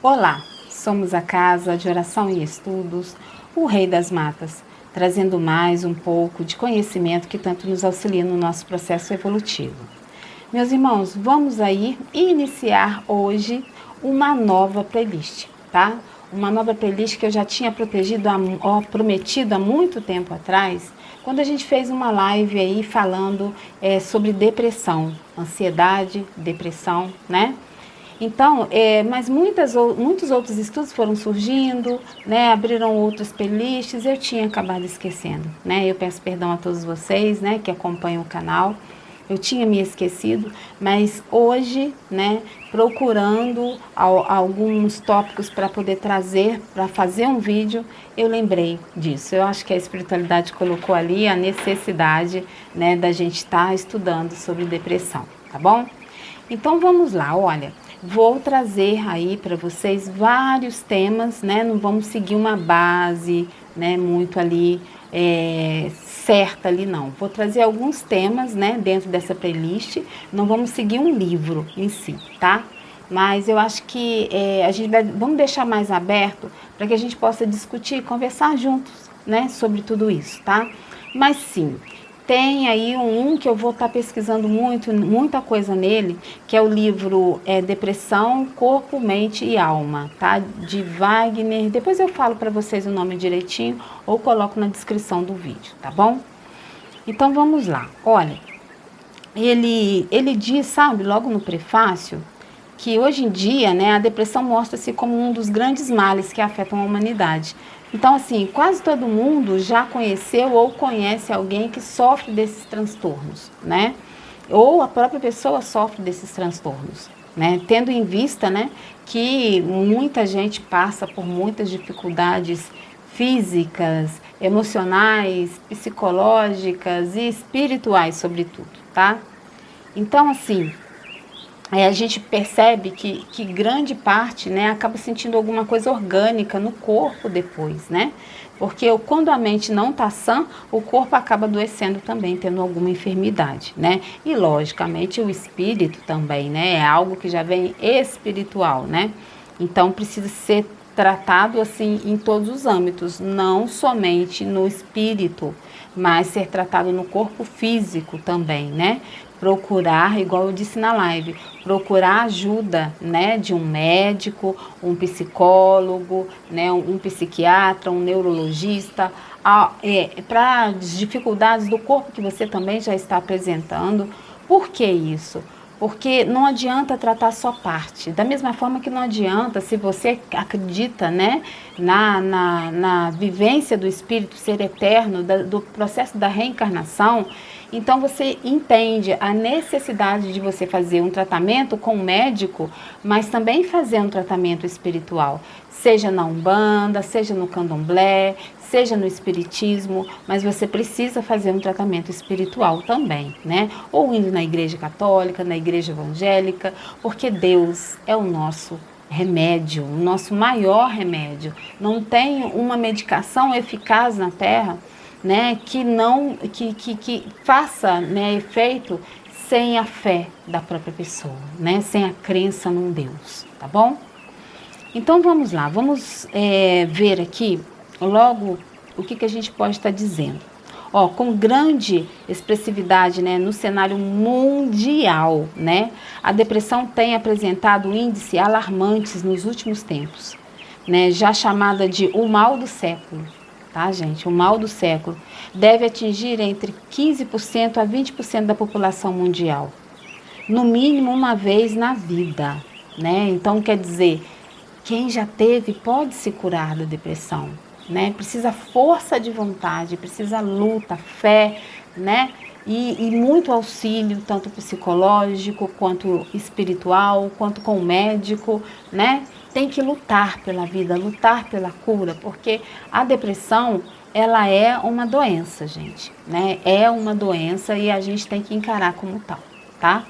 Olá, somos a Casa de Oração e Estudos, o Rei das Matas, trazendo mais um pouco de conhecimento que tanto nos auxilia no nosso processo evolutivo. Meus irmãos, vamos aí iniciar hoje uma nova playlist, tá? Uma nova playlist que eu já tinha prometido há muito tempo atrás, quando a gente fez uma live aí falando sobre depressão, ansiedade, depressão, né? Então, mas muitos outros estudos foram surgindo, né, abriram outras playlists, eu tinha acabado esquecendo, né, eu peço perdão a todos vocês, né, que acompanham o canal, eu tinha me esquecido, mas hoje, né, procurando alguns tópicos para poder trazer, para fazer um vídeo, eu lembrei disso. Eu acho que a espiritualidade colocou ali a necessidade, né, da gente estar estudando sobre depressão, tá bom? Então vamos lá, olha. Vou trazer aí para vocês vários temas, né? Não vamos seguir uma base, né? Muito ali certa ali não. Vou trazer alguns temas, né? Dentro dessa playlist. Não vamos seguir um livro em si, tá? Mas eu acho que vamos deixar mais aberto para que a gente possa discutir, conversar juntos, né? Sobre tudo isso, tá? Mas sim. Tem aí um que eu vou estar pesquisando muita coisa nele, que é o livro Depressão, Corpo, Mente e Alma, tá? De Wagner. Depois eu falo para vocês o nome direitinho ou coloco na descrição do vídeo, tá bom? Então vamos lá. Olha, ele diz, sabe, logo no prefácio, que hoje em dia, né, a depressão mostra-se como um dos grandes males que afetam a humanidade. Então, assim, quase todo mundo já conheceu ou conhece alguém que sofre desses transtornos, né? Ou a própria pessoa sofre desses transtornos, né? Tendo em vista, né, que muita gente passa por muitas dificuldades físicas, emocionais, psicológicas e espirituais, sobretudo, tá? Então, assim, a gente percebe que grande parte, né, acaba sentindo alguma coisa orgânica no corpo depois, né? Porque quando a mente não está sã, o corpo acaba adoecendo também, tendo alguma enfermidade, né? E, logicamente, o espírito também, né? É algo que já vem espiritual, né? Então, precisa ser tratado, assim, em todos os âmbitos, não somente no espírito, mas ser tratado no corpo físico também, né? Procurar, igual eu disse na live, procurar ajuda, né, de um médico, um psicólogo, né, um psiquiatra, um neurologista, para as dificuldades do corpo que você também já está apresentando. Por que isso? Porque não adianta tratar só parte. Da mesma forma que não adianta, se você acredita, né, na vivência do espírito ser eterno, do processo da reencarnação, então você entende a necessidade de você fazer um tratamento com um médico, mas também fazer um tratamento espiritual, seja na Umbanda, seja no Candomblé, seja no Espiritismo, mas você precisa fazer um tratamento espiritual também, né? Ou indo na Igreja Católica, na Igreja Evangélica, porque Deus é o nosso remédio, o nosso maior remédio. Não tem uma medicação eficaz na Terra, né, que faça, né, efeito sem a fé da própria pessoa, né, sem a crença num Deus, tá bom? Então vamos lá, vamos ver aqui logo o que a gente pode estar dizendo. Ó, com grande expressividade, né, no cenário mundial, né, a depressão tem apresentado índices alarmantes nos últimos tempos, né, já chamada de o mal do século. Tá, gente? O mal do século deve atingir entre 15% a 20% da população mundial, no mínimo uma vez na vida, né? Então, quer dizer, quem já teve pode se curar da depressão, né? Precisa força de vontade, precisa luta, fé, né? E muito auxílio, tanto psicológico, quanto espiritual, quanto com o médico, né? Tem que lutar pela vida, lutar pela cura, porque a depressão, ela é uma doença, gente, né? É uma doença e a gente tem que encarar como tal, tá?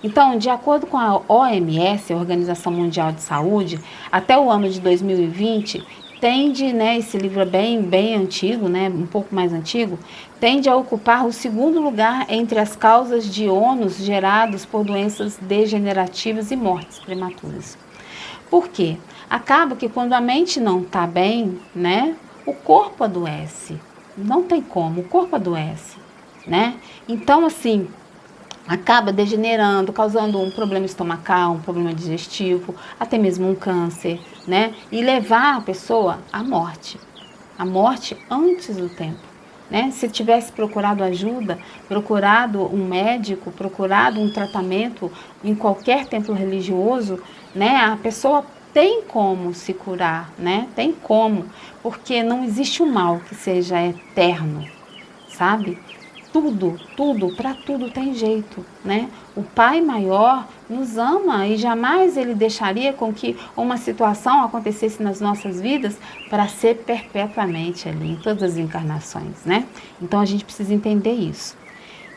Então, de acordo com a OMS, a Organização Mundial de Saúde, até o ano de 2020, tende, né, esse livro é bem antigo, né, um pouco mais antigo, tende a ocupar o segundo lugar entre as causas de ônus gerados por doenças degenerativas e mortes prematuras. Por quê? Acaba que quando a mente não está bem, né, o corpo adoece. Não tem como, o corpo adoece, né? Então, assim, acaba degenerando, causando um problema estomacal, um problema digestivo, até mesmo um câncer, né? E levar a pessoa à morte antes do tempo, né? Se tivesse procurado ajuda, procurado um médico, procurado um tratamento em qualquer templo religioso, né? A pessoa tem como se curar, né? Tem como, porque não existe um mal que seja eterno, sabe? Para tudo tem jeito, né? O Pai maior nos ama e jamais ele deixaria com que uma situação acontecesse nas nossas vidas para ser perpetuamente ali, em todas as encarnações, né? Então a gente precisa entender isso.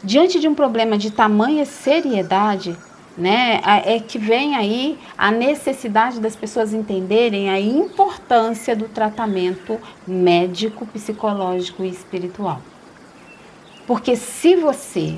Diante de um problema de tamanha seriedade, né, é que vem aí a necessidade das pessoas entenderem a importância do tratamento médico, psicológico e espiritual. Porque se você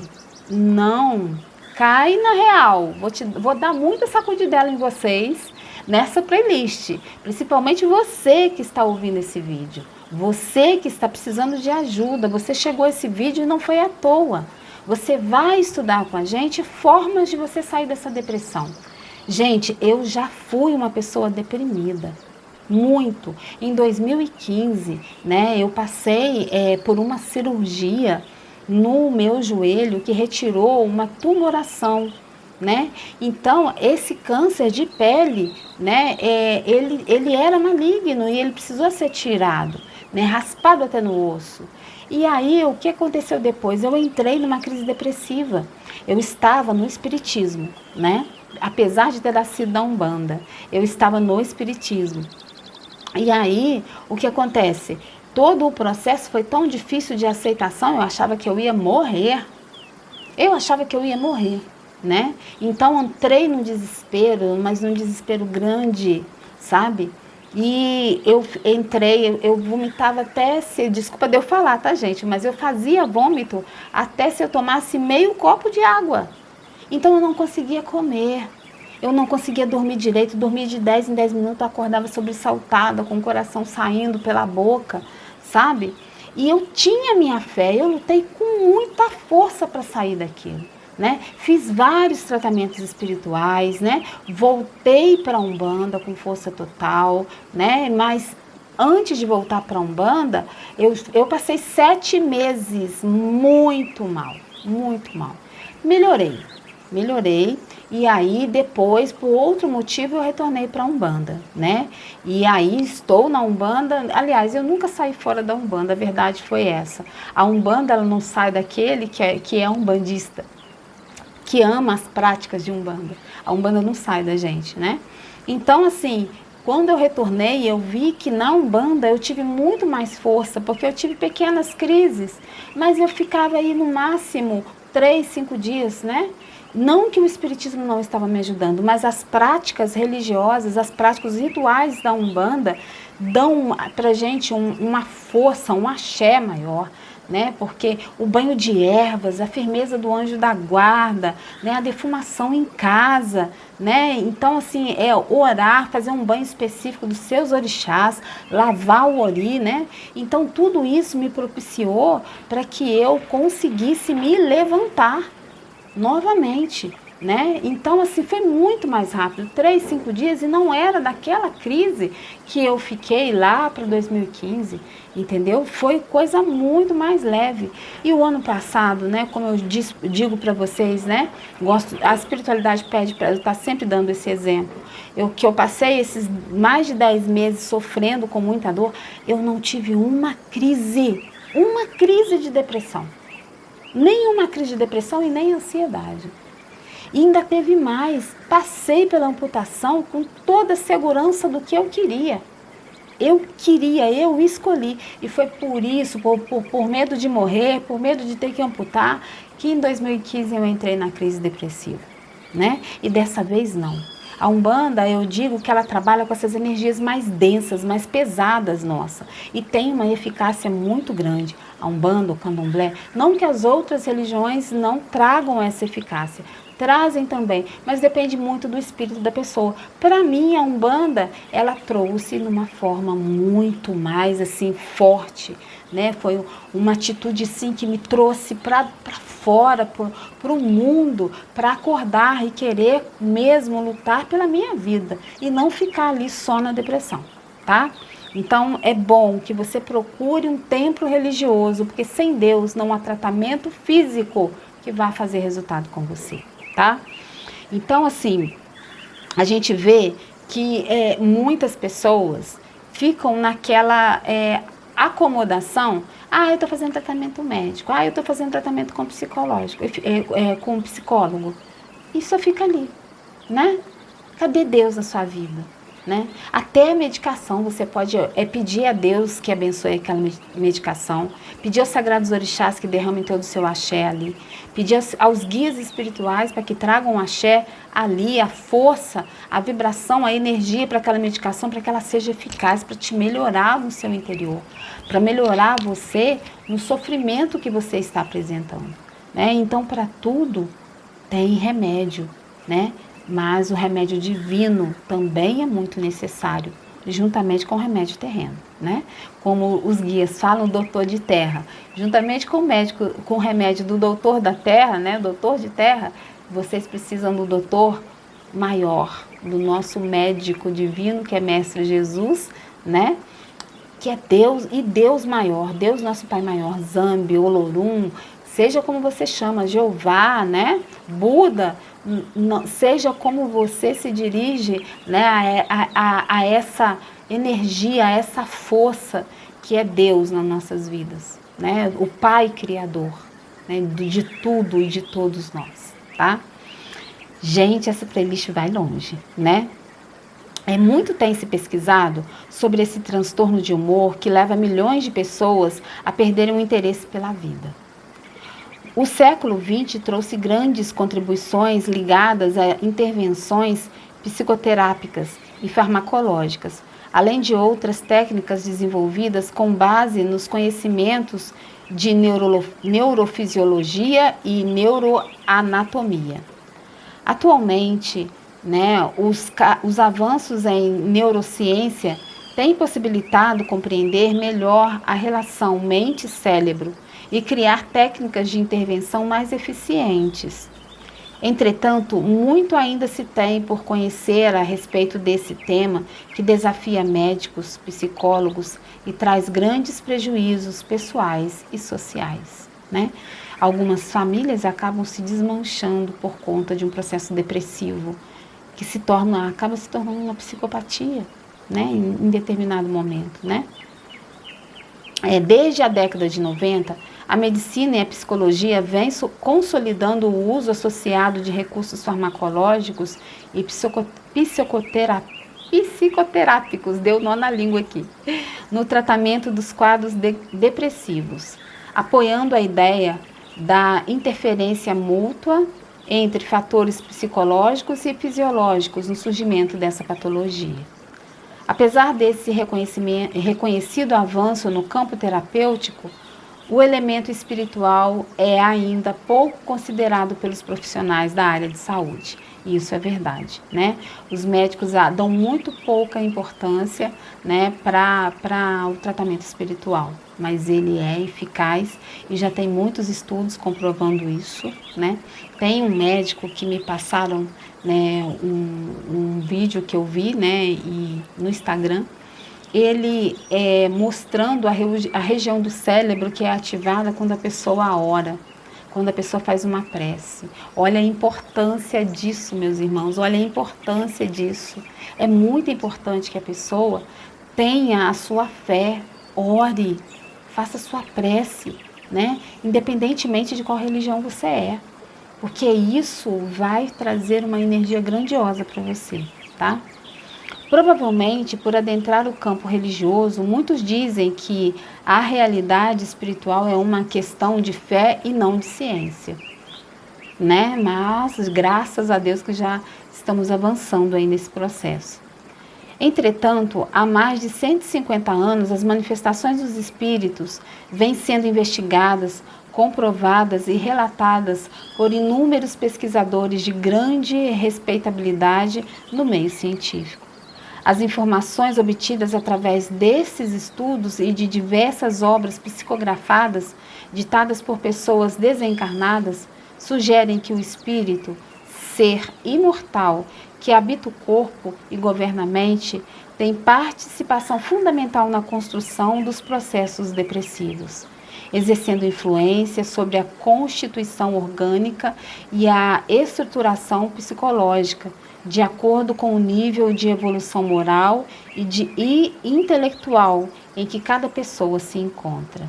não cai na real, vou dar muita sacudidela em vocês nessa playlist, principalmente você que está ouvindo esse vídeo, você que está precisando de ajuda, você chegou a esse vídeo e não foi à toa. Você vai estudar com a gente formas de você sair dessa depressão. Gente, eu já fui uma pessoa deprimida. Muito. Em 2015, né, eu passei por uma cirurgia no meu joelho que retirou uma tumoração, né? Então, esse câncer de pele, né, ele era maligno e ele precisou ser tirado, né, raspado até no osso. E aí, o que aconteceu depois? Eu entrei numa crise depressiva. Eu estava no espiritismo, né? Apesar de ter nascido da Umbanda, eu estava no espiritismo. E aí, o que acontece? Todo o processo foi tão difícil de aceitação, eu achava que eu ia morrer. Né? Então, entrei num desespero, mas num desespero grande, sabe? E eu entrei, eu vomitava até se, desculpa de eu falar, tá, gente? Mas eu fazia vômito até se eu tomasse meio copo de água. Então, eu não conseguia comer. Eu não conseguia dormir direito, dormia de 10 em 10 minutos, acordava sobressaltada, com o coração saindo pela boca, sabe? E eu tinha minha fé, eu lutei com muita força para sair daquilo, né? Fiz vários tratamentos espirituais, né? Voltei para a Umbanda com força total, né? Mas antes de voltar para a Umbanda, eu passei 7 meses muito mal, muito mal. Melhorei. E aí, depois, por outro motivo, eu retornei para a Umbanda, né? E aí, estou na Umbanda. Aliás, eu nunca saí fora da Umbanda, a verdade foi essa. A Umbanda, ela não sai daquele que é umbandista, que ama as práticas de Umbanda. A Umbanda não sai da gente, né? Então, assim, quando eu retornei, eu vi que na Umbanda eu tive muito mais força, porque eu tive pequenas crises, mas eu ficava aí no máximo 3, 5 dias, né? Não que o espiritismo não estava me ajudando, mas as práticas religiosas, as práticas rituais da Umbanda dão pra gente uma força, um axé maior, né? Porque o banho de ervas, a firmeza do anjo da guarda, né? A defumação em casa, né? Então, assim, orar, fazer um banho específico dos seus orixás, lavar o ori, né? Então, tudo isso me propiciou para que eu conseguisse me levantar novamente, né? Então, assim, foi muito mais rápido, 3, 5 dias, e não era daquela crise que eu fiquei lá para 2015, entendeu? Foi coisa muito mais leve. E o ano passado, né, como eu digo para vocês, né, a espiritualidade pede para eu estar sempre dando esse exemplo. Eu passei esses mais de 10 meses sofrendo com muita dor, eu não tive uma crise de depressão. Nenhuma crise de depressão e nem ansiedade. E ainda teve mais, passei pela amputação com toda a segurança do que eu queria. Eu escolhi. E foi por isso, por medo de morrer, por medo de ter que amputar, que em 2015 eu entrei na crise depressiva, né? E dessa vez não. A Umbanda, eu digo que ela trabalha com essas energias mais densas, mais pesadas, nossa, e tem uma eficácia muito grande. A Umbanda, o Candomblé, não que as outras religiões não tragam essa eficácia, trazem também, mas depende muito do espírito da pessoa. Para mim, a Umbanda, ela trouxe numa forma muito mais assim forte, né? Foi uma atitude assim que me trouxe para fora, para o mundo, para acordar e querer mesmo lutar pela minha vida e não ficar ali só na depressão, tá? Então é bom que você procure um templo religioso, porque sem Deus não há tratamento físico que vá fazer resultado com você, tá? Então assim, a gente vê que muitas pessoas ficam naquela acomodação. Ah, eu estou fazendo tratamento médico. Ah, eu estou fazendo tratamento com psicológico, com psicólogo. E só fica ali, né? Cadê Deus na sua vida? Né? Até a medicação, você pode pedir a Deus que abençoe aquela medicação, pedir aos sagrados orixás que derramem todo o seu axé ali, pedir aos guias espirituais para que tragam o axé ali, a força, a vibração, a energia para aquela medicação, para que ela seja eficaz, para te melhorar no seu interior, para melhorar você no sofrimento que você está apresentando, né? Então, para tudo tem remédio, né? Mas o remédio divino também é muito necessário, juntamente com o remédio terreno, né? Como os guias falam, doutor de terra, juntamente com o médico, com o remédio do doutor da terra, né? Doutor de terra, vocês precisam do doutor maior, do nosso médico divino, que é Mestre Jesus, né? Que é Deus e Deus maior, Deus nosso Pai maior, Zambi, Olorum, seja como você chama, Jeová, né? Buda, seja como você se dirige, né, a essa energia, a essa força que é Deus nas nossas vidas, né? O Pai Criador, né, de tudo e de todos nós, tá? Gente, essa playlist vai longe, né? Muito tem se pesquisado sobre esse transtorno de humor que leva milhões de pessoas a perderem o interesse pela vida. O século XX trouxe grandes contribuições ligadas a intervenções psicoterápicas e farmacológicas, além de outras técnicas desenvolvidas com base nos conhecimentos de neurofisiologia e neuroanatomia. Atualmente, né, os avanços em neurociência têm possibilitado compreender melhor a relação mente-cérebro e criar técnicas de intervenção mais eficientes. Entretanto, muito ainda se tem por conhecer a respeito desse tema que desafia médicos, psicólogos e traz grandes prejuízos pessoais e sociais, né? Algumas famílias acabam se desmanchando por conta de um processo depressivo que acaba se tornando uma psicopatia, né? Em determinado momento, né? Desde a década de 90, a medicina e a psicologia vêm consolidando o uso associado de recursos farmacológicos e psicoterápicos, deu nó na língua aqui, no tratamento dos quadros depressivos, apoiando a ideia da interferência mútua entre fatores psicológicos e fisiológicos no surgimento dessa patologia. Apesar desse reconhecido avanço no campo terapêutico, o elemento espiritual é ainda pouco considerado pelos profissionais da área de saúde. E isso é verdade, né? Os médicos dão muito pouca importância, né, para o tratamento espiritual, mas ele é eficaz e já tem muitos estudos comprovando isso, né? Tem um médico que me passaram, né, um vídeo que eu vi, né, e no Instagram, ele mostrando a região do cérebro que é ativada quando a pessoa ora, quando a pessoa faz uma prece. Olha a importância disso, meus irmãos, olha a importância disso. É muito importante que a pessoa tenha a sua fé, ore, faça a sua prece, né? Independentemente de qual religião você é, porque isso vai trazer uma energia grandiosa para você, tá? Provavelmente, por adentrar o campo religioso, muitos dizem que a realidade espiritual é uma questão de fé e não de ciência, né? Mas, graças a Deus que já estamos avançando aí nesse processo. Entretanto, há mais de 150 anos, as manifestações dos espíritos vêm sendo investigadas comprovadas e relatadas por inúmeros pesquisadores de grande respeitabilidade no meio científico. As informações obtidas através desses estudos e de diversas obras psicografadas, ditadas por pessoas desencarnadas, sugerem que o espírito, ser imortal que habita o corpo e governa a mente, tem participação fundamental na construção dos processos depressivos, exercendo influência sobre a constituição orgânica e a estruturação psicológica, de acordo com o nível de evolução moral e intelectual em que cada pessoa se encontra.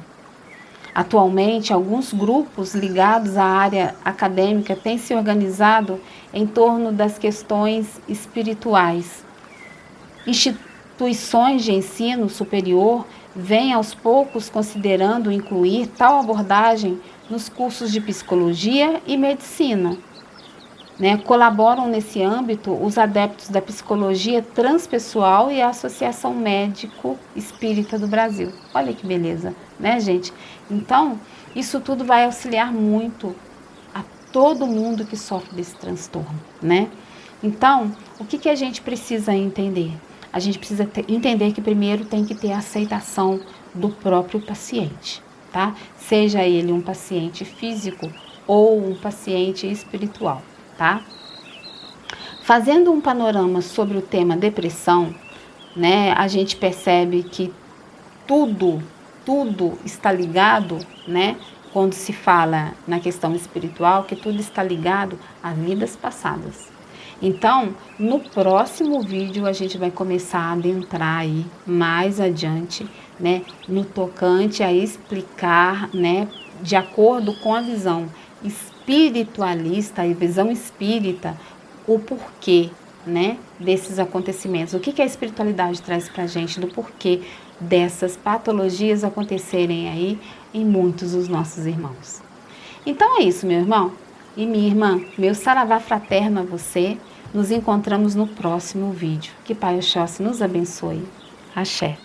Atualmente, alguns grupos ligados à área acadêmica têm se organizado em torno das questões espirituais. Instituições de ensino superior vêm aos poucos considerando incluir tal abordagem nos cursos de psicologia e medicina. Colaboram nesse âmbito os adeptos da psicologia transpessoal e a Associação Médico Espírita do Brasil. Olha que beleza, né, gente? Então, isso tudo vai auxiliar muito a todo mundo que sofre desse transtorno, né? Então, o que a gente precisa entender? A gente precisa entender que primeiro tem que ter a aceitação do próprio paciente, tá? Seja ele um paciente físico ou um paciente espiritual. Tá? Fazendo um panorama sobre o tema depressão, né, a gente percebe que tudo está ligado, né, quando se fala na questão espiritual, que tudo está ligado a vidas passadas. Então, no próximo vídeo a gente vai começar a adentrar aí mais adiante, né, no tocante a explicar, né, de acordo com a visão espiritualista e visão espírita, o porquê, né, desses acontecimentos. O que a espiritualidade traz para a gente do porquê dessas patologias acontecerem aí em muitos dos nossos irmãos. Então é isso, meu irmão e minha irmã. Meu saravá fraterno a você. Nos encontramos no próximo vídeo. Que Pai Oxóssi nos abençoe. Axé.